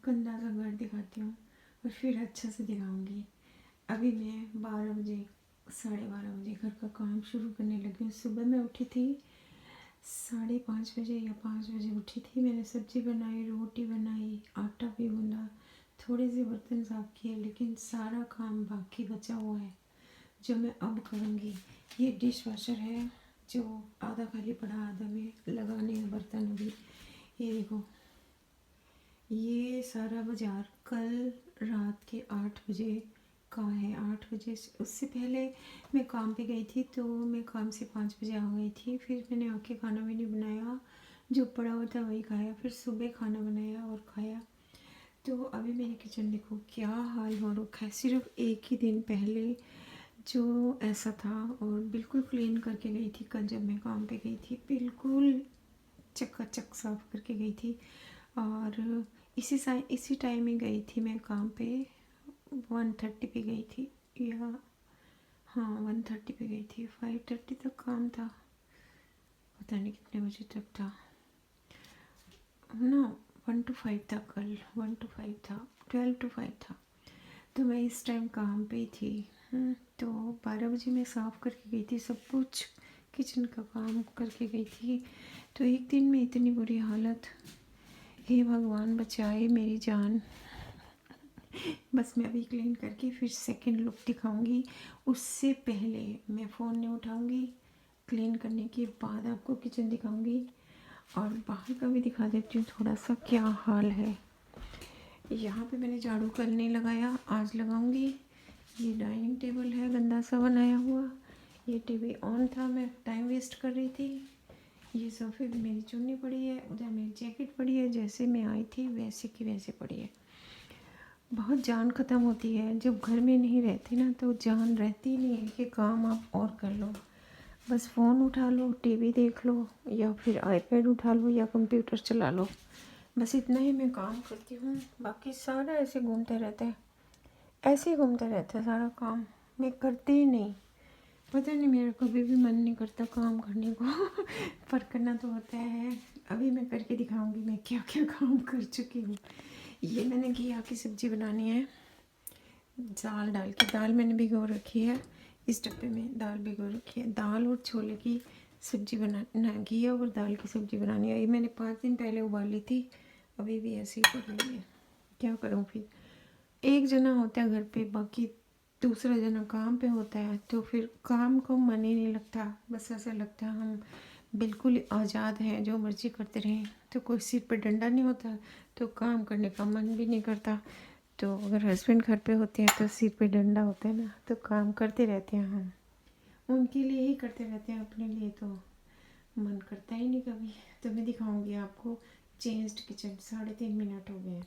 गंदा सा घर दिखाती हूँ और फिर अच्छा से दिखाऊंगी। अभी मैं 12 बजे 12:30 बजे घर का काम शुरू करने लगी हूँ। सुबह मैं उठी थी 5:30 बजे या 5 बजे उठी थी। मैंने सब्जी बनाई, रोटी बनाई, आटा भी गूंदा, थोड़े से बर्तन साफ किए, लेकिन सारा काम बाकी बचा हुआ है जो मैं अब करूँगी। ये डिश वॉशर है जो आधा खाली पड़ा, आधा में लगाने हैं बर्तन अभी। ये देखो, ये सारा बाज़ार कल रात के 8 बजे का है। 8 बजे से उससे पहले मैं काम पे गई थी, तो मैं काम से 5 बजे आ गई थी। फिर मैंने आके खाना भी नहीं बनाया, जो पड़ा हुआ था वही खाया। फिर सुबह खाना बनाया और खाया। तो अभी मेरी किचन देखो क्या हाल हो रखा है। सिर्फ एक ही दिन पहले जो ऐसा था, और बिल्कुल क्लीन करके गई थी कल जब मैं काम पे गई थी, बिल्कुल चकाचक साफ करके गई थी। और इसी टाइम में गई थी मैं काम पे, 1:30 पे गई थी, या हाँ 1:30 पे गई थी। 5:30 तक काम था, पता नहीं कितने बजे तक था ना। 1 to 5 था कल, 1 to 5 था, 12 to 5 था। तो मैं इस टाइम काम पे ही थी। तो 12 बजे मैं साफ़ करके गई थी, सब कुछ किचन का काम करके गई थी। तो एक दिन में इतनी बुरी हालत, हे भगवान बचाए मेरी जान। बस मैं अभी क्लीन करके फिर सेकंड लुक दिखाऊंगी। उससे पहले मैं फ़ोन नहीं उठाऊंगी, क्लीन करने के बाद आपको किचन दिखाऊंगी और बाहर का भी दिखा देती हूँ थोड़ा सा क्या हाल है। यहाँ पे मैंने झाड़ू कल नहीं लगाया, आज लगाऊंगी। ये डाइनिंग टेबल है गंदा सा बनाया हुआ, ये टीवी ऑन था, मैं टाइम वेस्ट कर रही थी। ये सोफे पे मेरी चुन्नी पड़ी है, उधर मेरी जैकेट पड़ी है, जैसे मैं आई थी वैसे की वैसे पड़ी है। बहुत जान ख़त्म होती है जब घर में नहीं रहती ना, तो जान रहती नहीं है कि काम आप और कर लो। बस फ़ोन उठा लो, टीवी देख लो, या फिर आईपैड उठा लो, या कंप्यूटर चला लो। बस इतना ही मैं काम करती हूँ, बाकी सारा ऐसे घूमते रहते हैं, ऐसे ही घूमते रहते हैं सारा काम। मैं करती ही नहीं, पता नहीं मेरा कभी भी मन नहीं करता काम करने को पर करना तो होता है। अभी मैं करके दिखाऊंगी मैं क्या क्या काम कर चुकी हूँ। ये मैंने घिया की सब्ज़ी बनानी है, दाल डाल के। दाल मैंने भिगो रखी है, इस डब्बे में दाल भिगो रखी है। दाल और छोले की सब्ज़ी बनाना, घिया और दाल की सब्ज़ी बनानी है। ये मैंने 5 दिन पहले उबाली थी, अभी भी ऐसे ही पड़ रही है। क्या करूँ फिर, एक जना होता है घर पे, बाकी दूसरा जना काम पे होता है, तो फिर काम को मन ही नहीं लगता। बस ऐसा लगता है हम बिल्कुल आज़ाद हैं, जो मर्ज़ी करते रहें। तो कोई सिर पे डंडा नहीं होता, तो काम करने का मन भी नहीं करता। तो अगर हस्बैंड घर पे होते हैं तो सिर पे डंडा होता है ना, तो काम करते रहते हैं हम, उनके लिए ही करते रहते हैं, अपने लिए तो मन करता ही नहीं कभी। तो मैं दिखाऊंगी आपको चेंज्ड किचन। 3.5 मिनट हो गए हैं।